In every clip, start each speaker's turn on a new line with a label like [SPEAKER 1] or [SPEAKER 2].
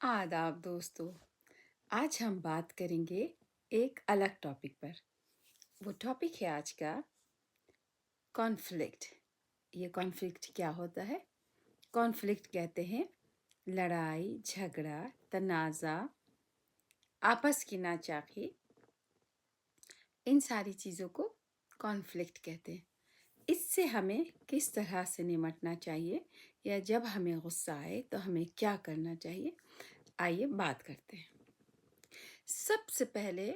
[SPEAKER 1] आदाब दोस्तों। आज हम बात करेंगे एक अलग टॉपिक पर। वो टॉपिक है आज का कॉन्फ्लिक्ट। ये कॉन्फ्लिक्ट क्या होता है? कॉन्फ्लिक्ट कहते हैं लड़ाई झगड़ा तनाज़ा, आपस की नाचाकी, इन सारी चीज़ों को कॉन्फ्लिक्ट कहते हैं। इससे हमें किस तरह से निपटना चाहिए या जब हमें गुस्सा आए तो हमें क्या करना चाहिए, आइए बात करते हैं। सबसे पहले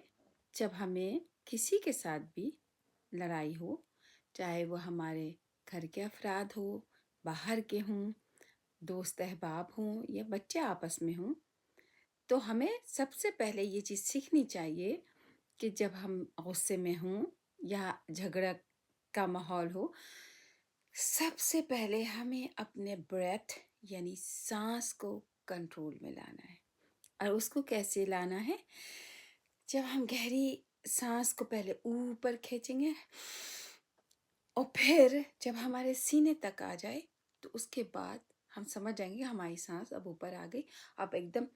[SPEAKER 1] जब हमें किसी के साथ भी लड़ाई हो, चाहे वो हमारे घर के अफराद हो, बाहर के हों, दोस्त अहबाब हों या बच्चे आपस में हों, तो हमें सबसे पहले ये चीज़ सीखनी चाहिए कि जब हम गुस्से में हों या झगड़ा का माहौल हो, सबसे पहले हमें अपने ब्रेथ यानी सांस को कंट्रोल में लाना है। और उसको कैसे लाना है? जब हम गहरी सांस को पहले ऊपर खींचेंगे और फिर जब हमारे सीने तक आ जाए तो उसके बाद हम समझ जाएंगे हमारी सांस अब ऊपर आ गई। अब एकदम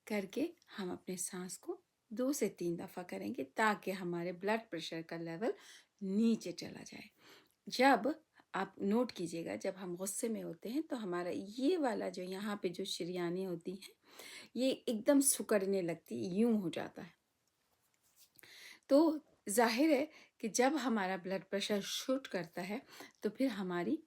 [SPEAKER 1] करके हम अपने सांस को 2 से 3 दफ़ा करेंगे ताकि हमारे ब्लड प्रेशर का लेवल नीचे चला जाए। जब आप नोट कीजिएगा, जब हम गुस्से में होते हैं तो हमारा ये वाला जो यहाँ पे जो शरीयानें होती हैं, ये एकदम सिकुड़ने लगती, यूं हो जाता है। तो जाहिर है कि जब हमारा ब्लड प्रेशर शूट करता है तो फिर हमारी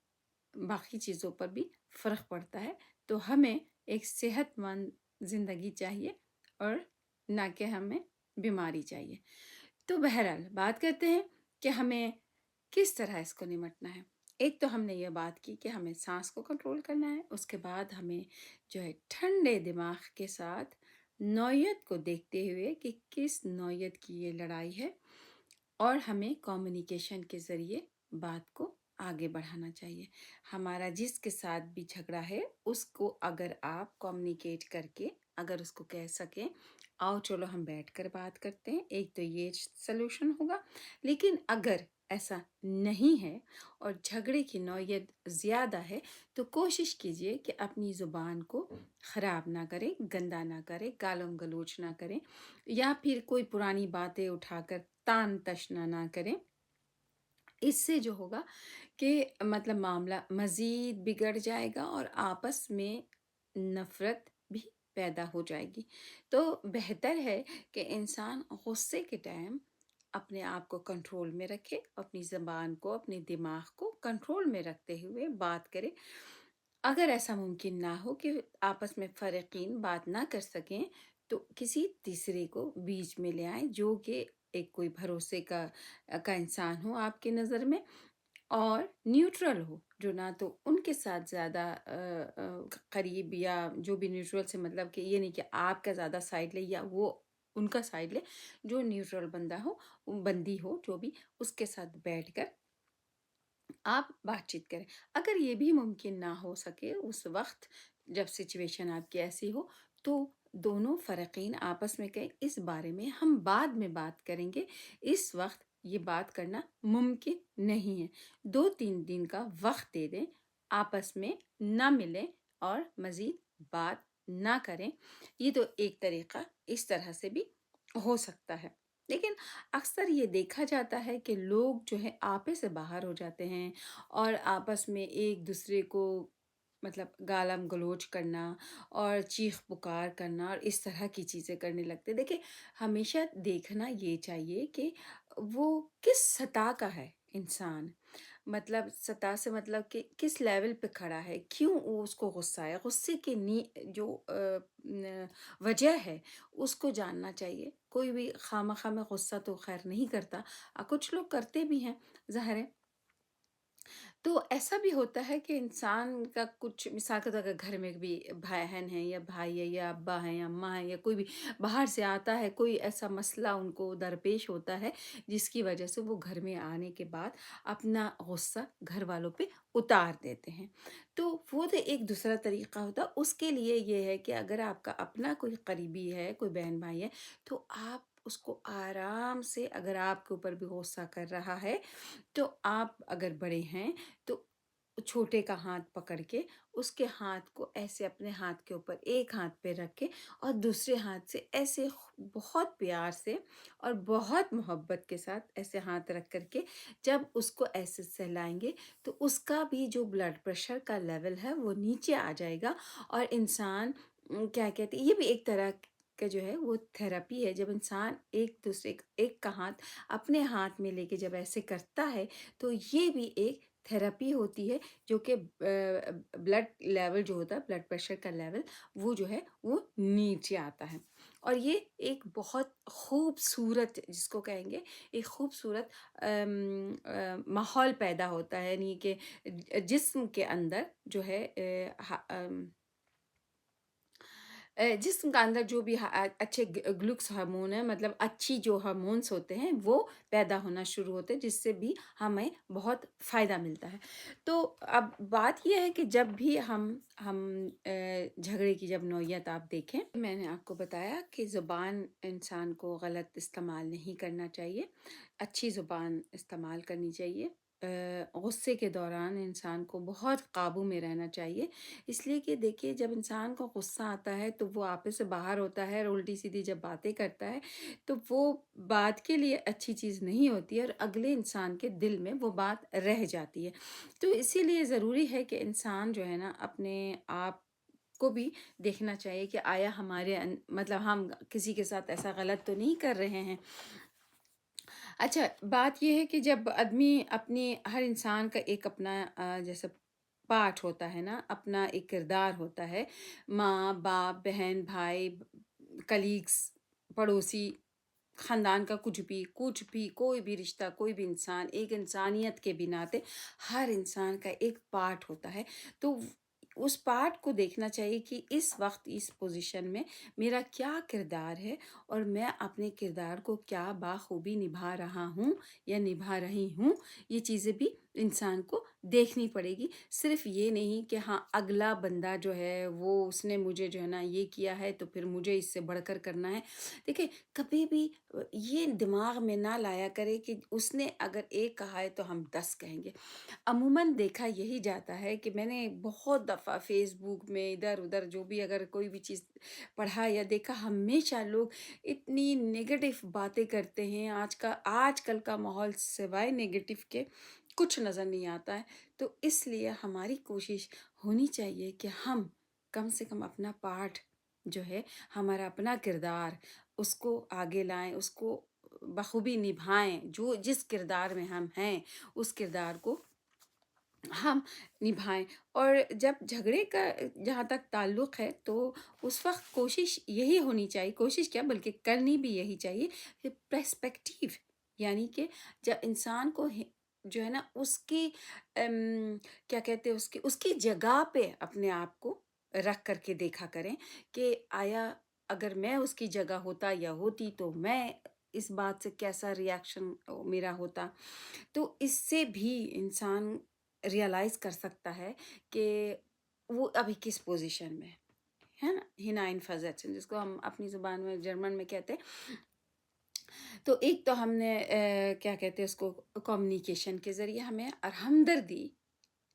[SPEAKER 1] बाकी चीज़ों पर भी फ़र्क पड़ता है। तो हमें एक सेहतमंद ज़िंदगी चाहिए और ना कि हमें बीमारी चाहिए। तो बहरहाल बात करते हैं कि हमें किस तरह इसको निपटना है। एक तो हमने ये बात की कि हमें सांस को कंट्रोल करना है, उसके बाद हमें जो है ठंडे दिमाग के साथ नौयत को देखते हुए कि किस नौयत की ये लड़ाई है और हमें कम्युनिकेशन के ज़रिए बात को आगे बढ़ाना चाहिए। हमारा जिसके साथ भी झगड़ा है उसको अगर आप कम्युनिकेट करके अगर उसको कह सकें, आओ चलो हम बैठकर बात करते हैं, एक तो ये सलूशन होगा। लेकिन अगर ऐसा नहीं है और झगड़े की नौयत ज़्यादा है तो कोशिश कीजिए कि अपनी ज़ुबान को ख़राब ना करें, गंदा ना करें, गालम गलोच ना करें या फिर कोई पुरानी बातें उठाकर तान तशना ना करें। इससे जो होगा कि मतलब मामला मज़ीद बिगड़ जाएगा और आपस में नफ़रत भी पैदा हो जाएगी। तो बेहतर है कि इंसान गुस्से के टाइम अपने आप को कंट्रोल में रखे, अपनी ज़बान को, अपने दिमाग को कंट्रोल में रखते हुए बात करे। अगर ऐसा मुमकिन ना हो कि आपस में फ़रीक़ीन बात ना कर सकें, तो किसी तीसरे को बीच में ले आएँ जो कि एक कोई भरोसे का इंसान हो आपकी नज़र में और न्यूट्रल हो, जो ना तो उनके साथ ज़्यादा करीब या जो भी न्यूट्रल से मतलब कि ये नहीं कि आपका ज़्यादा साइड ले या वो उनका साइड ले, जो न्यूट्रल बंदा हो, बंदी हो जो भी, उसके साथ बैठकर आप बातचीत करें। अगर ये भी मुमकिन ना हो सके उस वक़्त जब सिचुएशन आपकी ऐसी हो, तो दोनों फ़रीक़ीन आपस में कहें इस बारे में हम बाद में बात करेंगे, इस वक़्त ये बात करना मुमकिन नहीं है। 2-3 दिन का वक़्त दे दें, आपस में ना मिलें और मज़ीद बात ना करें। ये तो एक तरीक़ा इस तरह से भी हो सकता है। लेकिन अक्सर ये देखा जाता है कि लोग जो है आपे से बाहर हो जाते हैं और आपस में एक दूसरे को मतलब गालम गलोच करना और चीख पुकार करना और इस तरह की चीज़ें करने लगते हैं। देखिए, हमेशा देखना ये चाहिए कि वो किस सतह का है इंसान, मतलब सतह से मतलब कि किस लेवल पे खड़ा है, क्यों वो उसको गुस्सा है, गुस्से की नी जो वजह है उसको जानना चाहिए। कोई भी खामखा में गुस्सा तो खैर नहीं करता, कुछ लोग करते भी हैं, ज़ाहिर है। तो ऐसा भी होता है कि इंसान का कुछ मिसाल के तौर पर घर में भी बहन है या भाई है या अब्बा है या अम्मा है या कोई भी बाहर से आता है, कोई ऐसा मसला उनको दरपेश होता है जिसकी वजह से वो घर में आने के बाद अपना गुस्सा घर वालों पे उतार देते हैं। तो वो तो एक दूसरा तरीका होता है। उसके लिए ये है कि अगर आपका अपना कोई करीबी है, कोई बहन भाई है, तो आप उसको आराम से, अगर आपके ऊपर भी गुस्सा कर रहा है तो आप अगर बड़े हैं तो چھوٹے کا ہاتھ پکڑ کے اس کے ہاتھ کو ایسے اپنے ہاتھ کے اوپر ایک ہاتھ پہ رکھ کے اور دوسرے ہاتھ سے ایسے بہت پیار سے اور بہت محبت کے ساتھ ایسے ہاتھ رکھ کر کے جب اس کو ایسے سہلائیں گے تو اس کا بھی جو بلڈ پریشر کا لیول ہے وہ نیچے آ جائے گا، اور انسان کیا کہتے ہیں، یہ بھی ایک طرح کا جو ہے وہ تھراپی ہے۔ جب انسان ایک دوسرے ایک کا ہاتھ اپنے ہاتھ میں لے کے جب ایسے کرتا ہے تو یہ بھی ایک تھراپی ہوتی ہے، جو کہ بلڈ لیول جو ہوتا ہے، بلڈ پریشر کا لیول وہ جو ہے وہ نیچے آتا ہے۔ اور یہ ایک بہت خوبصورت، جس کو کہیں گے ایک خوبصورت ماحول پیدا ہوتا ہے، یعنی کہ جسم کے اندر جو ہے جسم کا اندر جو بھی اچھے گلوکس ہارمون ہیں، مطلب اچھی جو ہارمونس ہوتے ہیں وہ پیدا ہونا شروع ہوتے ہیں، جس سے بھی ہمیں بہت فائدہ ملتا ہے۔ تو اب بات یہ ہے کہ جب بھی ہم جھگڑے کی جب نوعیت آپ دیکھیں، میں نے آپ کو بتایا کہ زبان انسان کو غلط استعمال نہیں کرنا چاہیے، اچھی زبان استعمال کرنی چاہیے۔ غصے کے دوران انسان کو بہت قابو میں رہنا چاہیے، اس لیے کہ دیکھیے جب انسان کو غصہ آتا ہے تو وہ آپے سے باہر ہوتا ہے، اور الٹی سیدھی جب باتیں کرتا ہے تو وہ بات کے لیے اچھی چیز نہیں ہوتی ہے، اور اگلے انسان کے دل میں وہ بات رہ جاتی ہے۔ تو اسی لیے ضروری ہے کہ انسان جو ہے نا اپنے آپ کو بھی دیکھنا چاہیے کہ آیا ہمارے مطلب ہم کسی کے ساتھ ایسا غلط تو نہیں کر رہے ہیں۔ اچھا بات یہ ہے کہ جب آدمی اپنی ہر انسان کا ایک اپنا جیسے پارٹ ہوتا ہے نا، اپنا ایک کردار ہوتا ہے، ماں باپ بہن بھائی کلیگس پڑوسی خاندان کا کچھ بھی کوئی بھی رشتہ، کوئی بھی انسان ایک انسانیت کے بناتے ہر انسان کا ایک پارٹ ہوتا ہے۔ تو اس پارٹ کو دیکھنا چاہیے کہ اس وقت اس پوزیشن میں میرا کیا کردار ہے، اور میں اپنے کردار کو کیا باخوبی نبھا رہا ہوں یا نبھا رہی ہوں۔ یہ چیزیں بھی انسان کو دیکھنی پڑے گی، صرف یہ نہیں کہ ہاں اگلا بندہ جو ہے وہ اس نے مجھے جو ہے نا یہ کیا ہے تو پھر مجھے اس سے بڑھ کر کرنا ہے۔ دیکھیں کبھی بھی یہ دماغ میں نہ لایا کرے کہ اس نے اگر ایک کہا ہے تو ہم 10 کہیں گے۔ عموماً دیکھا یہی جاتا ہے کہ میں نے بہت دفعہ فیس بک میں ادھر ادھر جو بھی اگر کوئی بھی چیز پڑھا یا دیکھا، ہمیشہ لوگ اتنی نیگیٹو باتیں کرتے ہیں۔ آج کل کا ماحول سوائے نیگیٹو کے کچھ نظر نہیں آتا ہے۔ تو اس لیے ہماری کوشش ہونی چاہیے کہ ہم کم سے کم اپنا پارٹ جو ہے، ہمارا اپنا کردار، اس کو آگے لائیں، اس کو بخوبی نبھائیں۔ جس کردار میں ہم ہیں اس کردار کو ہم نبھائیں۔ اور جب جھگڑے کا جہاں تک تعلق ہے تو اس وقت کوشش یہی ہونی چاہیے، کوشش کیا بلکہ کرنی بھی یہی چاہیے کہ پرسپیکٹیو، یعنی کہ جب انسان کو جو ہے نا اس کی کیا کہتے ہیں اس کی جگہ پہ اپنے آپ کو رکھ کر کے دیکھا کریں کہ آیا اگر میں اس کی جگہ ہوتا یا ہوتی تو میں اس بات سے کیسا ریاکشن میرا ہوتا۔ تو اس سے بھی انسان ریئلائز کر سکتا ہے کہ وہ ابھی کس پوزیشن میں ہے نا، ہنائن جس کو ہم اپنی زبان میں جرمن میں کہتے ہیں۔ تو ایک تو ہم نے کیا کہتے ہیں اس کو کمیونیکیشن کے ذریعے ہمیں، اور ہمدردی،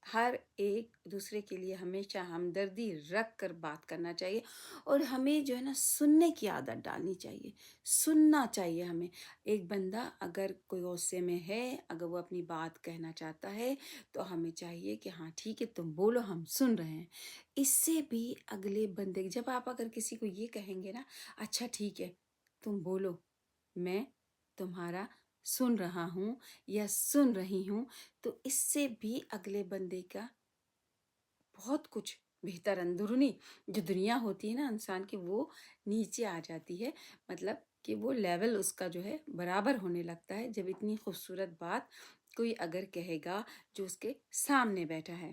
[SPEAKER 1] ہر ایک دوسرے کے لیے ہمیشہ ہمدردی رکھ کر بات کرنا چاہیے، اور ہمیں جو ہے نا سننے کی عادت ڈالنی چاہیے، سننا چاہیے ہمیں۔ ایک بندہ اگر کوئی غصے میں ہے، اگر وہ اپنی بات کہنا چاہتا ہے تو ہمیں چاہیے کہ ہاں ٹھیک ہے تم بولو، ہم سن رہے ہیں۔ اس سے بھی اگلے بندے، جب آپ اگر کسی کو یہ کہیں گے نا اچھا ٹھیک ہے تم بولو، میں تمہارا سن رہا ہوں یا سن رہی ہوں، تو اس سے بھی اگلے بندے کا بہت کچھ بہتر اندرونی جو دنیا ہوتی ہے نا انسان کی، وہ نیچے آ جاتی ہے، مطلب کہ وہ لیول اس کا جو ہے برابر ہونے لگتا ہے جب اتنی خوبصورت بات کوئی اگر کہے گا جو اس کے سامنے بیٹھا ہے۔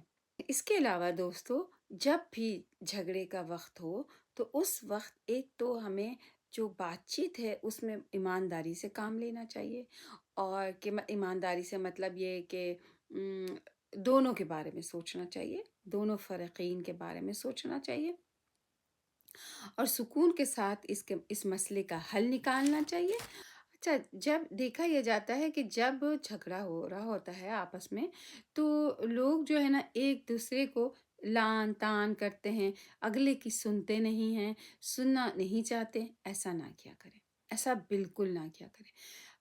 [SPEAKER 1] اس کے علاوہ دوستو، جب بھی جھگڑے کا وقت ہو تو اس وقت ایک تو ہمیں جو بات چیت ہے اس میں ایمانداری سے کام لینا چاہیے، اور کہ ایمانداری سے مطلب یہ ہے کہ دونوں کے بارے میں سوچنا چاہیے، دونوں فریقین کے بارے میں سوچنا چاہیے، اور سکون کے ساتھ اس مسئلے کا حل نکالنا چاہیے۔ अच्छा, जब देखा यह जाता है कि जब झगड़ा हो रहा होता है आपस में, तो लोग जो है ना एक दूसरे को लान तान करते हैं, अगले की सुनते नहीं हैं, सुनना नहीं चाहते। ऐसा ना किया करें, ऐसा बिल्कुल ना किया करें।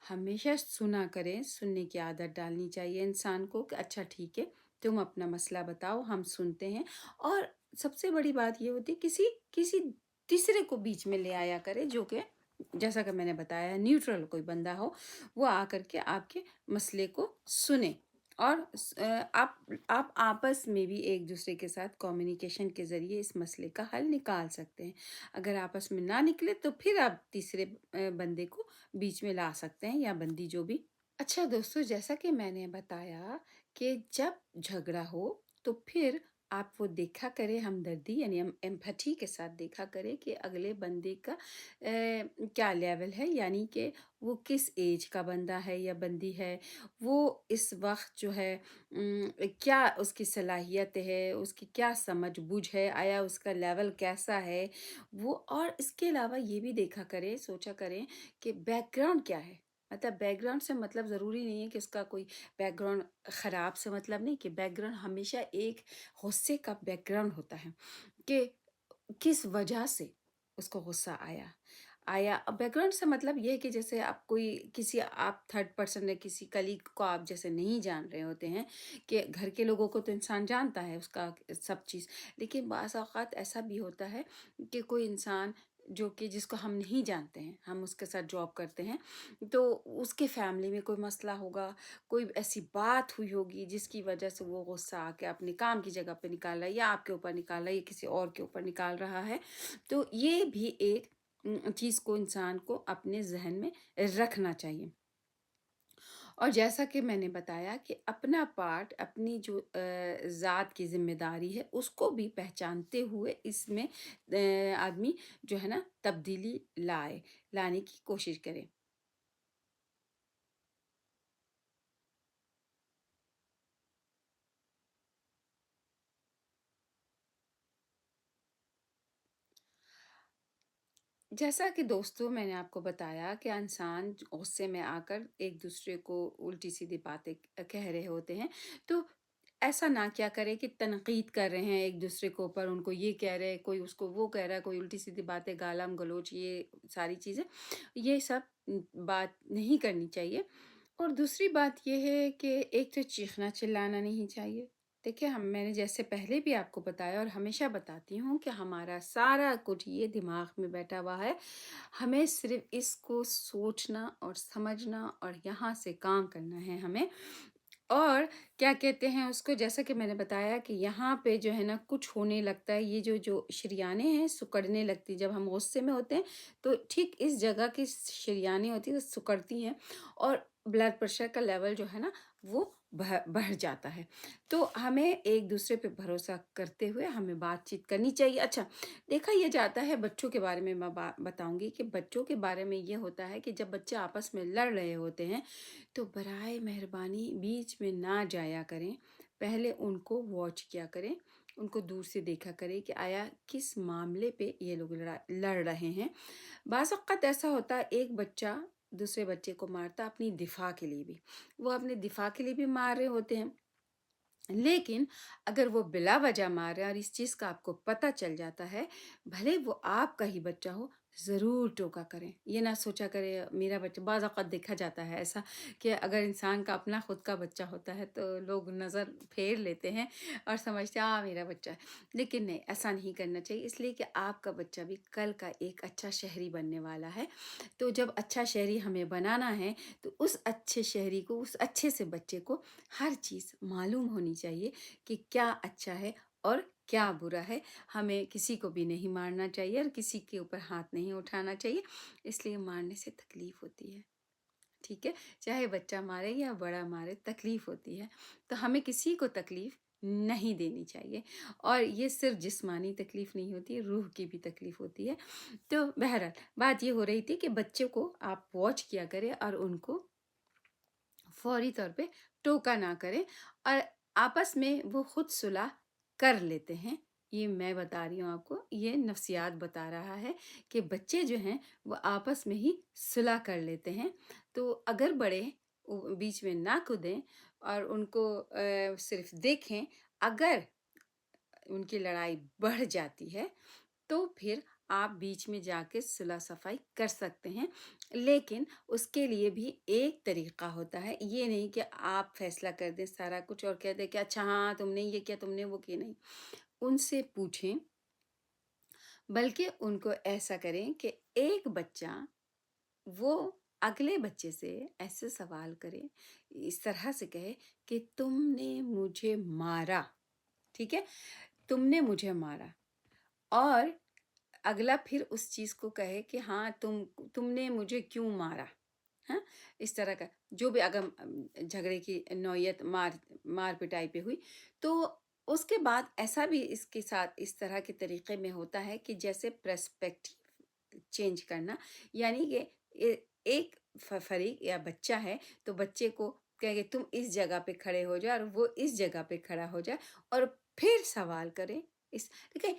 [SPEAKER 1] हमेशा सुना करें, सुनने की आदत डालनी चाहिए इंसान को कि अच्छा ठीक है, तुम अपना मसला बताओ, हम सुनते हैं। और सबसे बड़ी बात ये होती है, किसी किसी तीसरे को बीच में ले आया करे, जो कि जैसा कि मैंने बताया न्यूट्रल कोई बंदा हो, वो आकर के आपके मसले को सुने। और आप आपस में भी एक दूसरे के साथ कम्युनिकेशन के ज़रिए इस मसले का हल निकाल सकते हैं। अगर आपस में ना निकले तो फिर आप तीसरे बंदे को बीच में ला सकते हैं, या बंदी जो भी। अच्छा दोस्तों, जैसा कि मैंने बताया कि जब झगड़ा हो तो फिर आप वो देखा करें, हमदर्दी यानी हम एम्पैथी के साथ देखा करें कि अगले बंदे का क्या लेवल है, यानी कि वो किस एज का बंदा है या बंदी है, वो इस वक्त जो है क्या उसकी सलाहियत है, उसकी क्या समझ बूझ है, आया उसका लेवल कैसा है वो। और इसके अलावा ये भी देखा करें, सोचा करें कि बैकग्राउंड क्या है। मतलब बैकग्राउंड से मतलब ज़रूरी नहीं है कि उसका कोई बैकग्राउंड ख़राब से मतलब नहीं, कि बैकग्राउंड हमेशा एक गुस्से का बैकग्राउंड होता है कि किस वजह से उसको गुस्सा आया। अब बैकग्राउंड से मतलब ये है कि जैसे आप कोई किसी आप थर्ड पर्सन है, किसी कलीग को आप जैसे नहीं जान रहे होते हैं, कि घर के लोगों को तो इंसान जानता है उसका सब चीज़। लेकिन बाज़ औक़ात ऐसा भी होता है कि कोई इंसान जो कि जिसको हम नहीं जानते हैं, हम उसके साथ जॉब करते हैं, तो उसके फैमिली में कोई मसला होगा, कोई ऐसी बात हुई होगी जिसकी वजह से वो गुस्सा आके अपने काम की जगह पे निकाल रहा है, या आपके ऊपर निकाल रहा है, या किसी और के ऊपर निकाल रहा है। तो ये भी एक चीज़ को इंसान को अपने ज़हन में रखना चाहिए। और जैसा कि मैंने बताया कि अपना पार्ट, अपनी जो ज़ात की ज़िम्मेदारी है, उसको भी पहचानते हुए इसमें आदमी जो है ना तब्दीली लाने की कोशिश करे। जैसा कि दोस्तों मैंने आपको बताया कि इंसान गुस्से में आकर एक दूसरे को उल्टी सीधी बातें कह रहे होते हैं, तो ऐसा ना क्या करे कि तनकीद कर रहे हैं एक दूसरे के ऊपर, उनको ये कह रहे हैं, कोई उसको वो कह रहा है, कोई उल्टी सीधी बातें, गालम गलोच, ये सारी चीज़ें, ये सब बात नहीं करनी चाहिए। और दूसरी बात ये है कि एक तो चीखना चिल्लाना नहीं चाहिए। देखिए, हम मैंने जैसे पहले भी आपको बताया और हमेशा बताती हूँ कि हमारा सारा कुछ ये दिमाग में बैठा हुआ है। हमें सिर्फ़ इसको सोचना और समझना और यहाँ से काम करना है हमें। और क्या कहते हैं उसको, जैसा कि मैंने बताया कि यहाँ पे जो है ना कुछ होने लगता है, ये जो जो शरेयानें हैं सिकुड़ने लगती, जब हम गुस्से में होते हैं तो ठीक इस जगह की शरेयानें होती हैं, वो सिकुड़ती हैं, और ब्लड प्रेशर का लेवल जो है ना वो बढ़ जाता है। तो हमें एक दूसरे पे भरोसा करते हुए हमें बातचीत करनी चाहिए। अच्छा, देखा ये जाता है बच्चों के बारे में, मैं बताऊंगी कि बच्चों के बारे में ये होता है कि जब बच्चे आपस में लड़ रहे होते हैं, तो बराए मेहरबानी बीच में ना जाया करें। पहले उनको वॉच किया करें, उनको दूर से देखा करें कि आया किस मामले पे ये लोग लड़ रहे हैं। बाज़ औक़ात ऐसा होता है एक बच्चा दूसरे बच्चे को मारता अपनी दिफ़ा के लिए भी। वो अपने दिफ़ा के लिए भी मार रहे होते हैं। लेकिन अगर वो बिला वजह मार रहा है और इस चीज़ का आपको पता चल जाता है, भले वो आपका ही बच्चा हो, ज़रूर टोका करें। ये ना सोचा करें मेरा बच्चा, बाज़ औक़ात देखा जाता है ऐसा कि अगर इंसान का अपना खुद का बच्चा होता है तो लोग नज़र फेर लेते हैं और समझते हैं मेरा बच्चा है। लेकिन नहीं, ऐसा नहीं करना चाहिए, इसलिए कि आपका बच्चा भी कल का एक अच्छा शहरी बनने वाला है। तो जब अच्छा शहरी हमें बनाना है, तो उस अच्छे शहरी को, उस अच्छे से बच्चे को हर चीज़ मालूम होनी चाहिए कि क्या अच्छा है और क्या बुरा है। हमें किसी को भी नहीं मारना चाहिए और किसी के ऊपर हाथ नहीं उठाना चाहिए, इसलिए मारने से तकलीफ़ होती है। ठीक है? चाहे बच्चा मारे या बड़ा मारे, तकलीफ़ होती है। तो हमें किसी को तकलीफ़ नहीं देनी चाहिए, और ये सिर्फ़ जिस्मानी तकलीफ़ नहीं होती है, रूह की भी तकलीफ़ होती है। तो बहरहाल बात ये हो रही थी कि बच्चों को आप वॉच किया करें और उनको फौरी तौर पे टोका ना करें, और आपस में वो खुद सुलह कर लेते हैं, یہ میں بتا رہی ہوں آپ کو، یہ نفسیات بتا رہا ہے کہ بچے جو ہیں وہ آپس میں ہی صلح کر لیتے ہیں. تو اگر بڑے بیچ میں نہ کودیں اور ان کو صرف دیکھیں، اگر ان کی لڑائی بڑھ جاتی ہے تو پھر آپ بیچ میں جا کے صلح صفائی کر سکتے ہیں. لیکن اس کے لیے بھی ایک طریقہ ہوتا ہے. یہ نہیں کہ آپ فیصلہ کر دیں سارا کچھ اور کہہ دیں کہ اچھا ہاں تم نے یہ کیا، تم نے وہ کیا. نہیں، ان سے پوچھیں، بلکہ ان کو ایسا کریں کہ ایک بچہ وہ اگلے بچے سے ایسے سوال کرے، اس طرح سے کہے کہ تم نے مجھے مارا، ٹھیک ہے، تم نے مجھے مارا. اور اگلا پھر اس چیز کو کہے کہ ہاں تم نے مجھے کیوں مارا. ہاں، اس طرح کا جو بھی اگر جھگڑے کی نوعیت مار پٹائی پہ ہوئی تو اس کے بعد ایسا بھی اس کے ساتھ اس طرح کے طریقے میں ہوتا ہے کہ جیسے پرسپیکٹیو چینج کرنا، یعنی کہ ایک فریق یا بچہ ہے تو بچے کو کہے کہ تم اس جگہ پہ کھڑے ہو جائے اور وہ اس جگہ پہ کھڑا ہو جائے اور پھر سوال کرے. دیکھیں،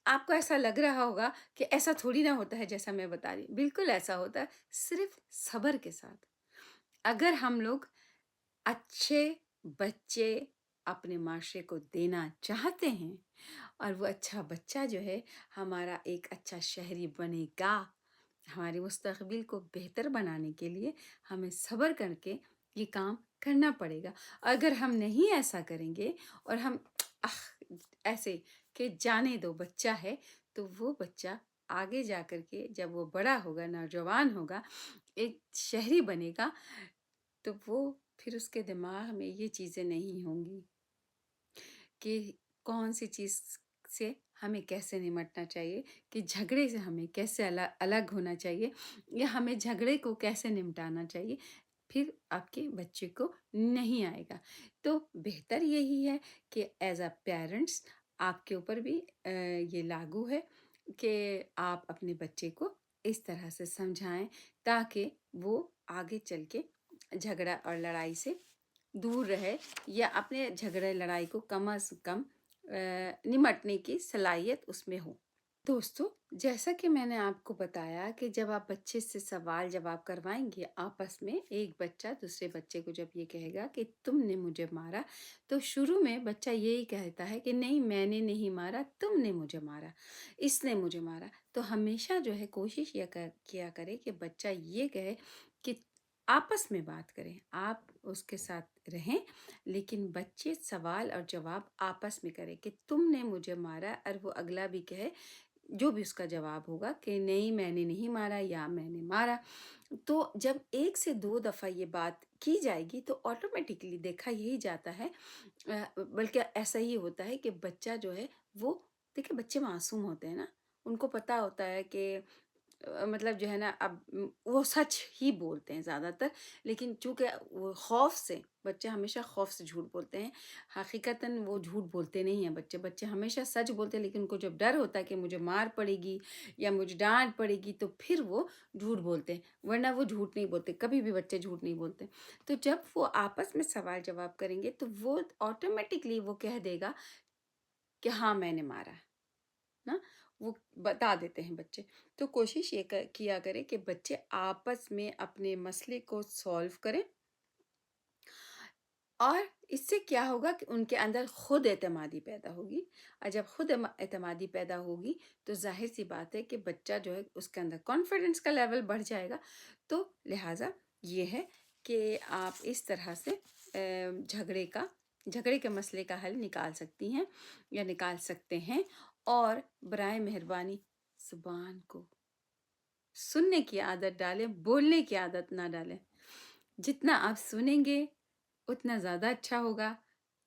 [SPEAKER 1] آپ کو ایسا لگ رہا ہوگا کہ ایسا تھوڑی نہ ہوتا ہے جیسا میں بتا رہی، بالکل ایسا ہوتا ہے، صرف صبر کے ساتھ. اگر ہم لوگ اچھے بچے اپنے معاشرے کو دینا چاہتے ہیں اور وہ اچھا بچہ جو ہے ہمارا ایک اچھا شہری بنے گا، ہمارے مستقبل کو بہتر بنانے کے لیے ہمیں صبر کر کے یہ کام کرنا پڑے گا. اگر ہم نہیں ایسا کریں گے اور ہم ایسے کہ جانے دو بچہ ہے، تو وہ بچہ آگے جا کر کے جب وہ بڑا ہوگا، نوجوان ہوگا، ایک شہری بنے گا، تو وہ پھر اس کے دماغ میں یہ چیزیں نہیں ہوں گی کہ کون سی چیز سے ہمیں کیسے نمٹنا چاہیے، کہ جھگڑے سے ہمیں کیسے الگ ہونا چاہیے، یا ہمیں جھگڑے کو کیسے نمٹانا چاہیے. پھر آپ کے بچے کو نہیں آئے گا. تو بہتر یہی ہے کہ ایز اے پیرنٹس آپ کے اوپر بھی یہ لاگو ہے کہ آپ اپنے بچے کو اس طرح سے سمجھائیں تاکہ وہ آگے چل کے جھگڑا اور لڑائی سے دور رہے، یا اپنے جھگڑے لڑائی کو کم از کم نمٹنے کی صلاحیت اس میں ہو. دوستو، جیسا کہ میں نے آپ کو بتایا کہ جب آپ بچے سے سوال جواب کروائیں گے آپس میں، ایک بچہ دوسرے بچے کو جب یہ کہے گا کہ تم نے مجھے مارا، تو شروع میں بچہ یہی کہتا ہے کہ نہیں میں نے نہیں مارا، تم نے مجھے مارا، اس نے مجھے مارا. تو ہمیشہ جو ہے کوشش یہ کیا کرے کہ بچہ یہ کہے کہ آپس میں بات کریں، آپ اس کے ساتھ رہیں، لیکن بچے سوال اور جواب آپس میں کریں کہ تم نے مجھے مارا، اور وہ اگلا بھی کہے جو بھی اس کا جواب ہوگا کہ نہیں میں نے نہیں مارا یا میں نے مارا. تو جب 1 سے 2 دفعہ یہ بات کی جائے گی تو آٹومیٹکلی دیکھا یہی جاتا ہے، بلکہ ایسا ہی ہوتا ہے کہ بچہ جو ہے وہ، دیکھیں بچے معصوم ہوتے ہیں نا، ان کو پتہ ہوتا ہے کہ مطلب جو ہے نا، اب وہ سچ ہی بولتے ہیں زیادہ تر، لیکن چونکہ وہ خوف سے، بچے ہمیشہ خوف سے جھوٹ بولتے ہیں. حقیقتاً وہ جھوٹ بولتے نہیں ہیں بچے ہمیشہ سچ بولتے ہیں، لیکن ان کو جب ڈر ہوتا ہے کہ مجھے مار پڑے گی یا مجھے ڈانٹ پڑے گی تو پھر وہ جھوٹ بولتے ہیں، ورنہ وہ جھوٹ نہیں بولتے. کبھی بھی بچے جھوٹ نہیں بولتے. تو جب وہ آپس میں سوال جواب کریں گے تو وہ آٹومیٹکلی وہ کہہ دے گا کہ ہاں میں نے مارا نا، وہ بتا دیتے ہیں بچے. تو کوشش یہ کیا کرے کہ بچے آپس میں اپنے مسئلے کو سولو کریں، اور اس سے کیا ہوگا کہ ان کے اندر خود اعتمادی پیدا ہوگی. اور جب خود اعتمادی پیدا ہوگی تو ظاہر سی بات ہے کہ بچہ جو ہے اس کے اندر کانفیڈنس کا لیول بڑھ جائے گا. تو لہٰذا یہ ہے کہ آپ اس طرح سے جھگڑے کے مسئلے کا حل نکال سکتی ہیں یا نکال سکتے ہیں. اور برائے مہربانی زبان کو سننے کی عادت ڈالیں، بولنے کی عادت نہ ڈالیں. جتنا آپ سنیں گے اتنا زیادہ اچھا ہوگا،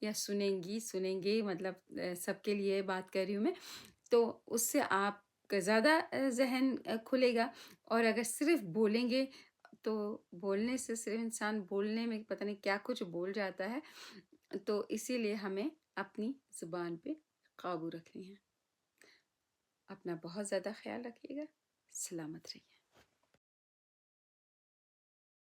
[SPEAKER 1] یا سنیں گے مطلب سب کے لیے بات کر رہی ہوں میں، تو اس سے آپ کا زیادہ ذہن کھلے گا. اور اگر صرف بولیں گے تو بولنے سے صرف انسان بولنے میں پتہ نہیں کیا کچھ بول جاتا ہے. تو اسی لیے ہمیں اپنی زبان پہ قابو رکھنی ہے. اپنا بہت زیادہ خیال رکھیے گا. سلامت رہیے.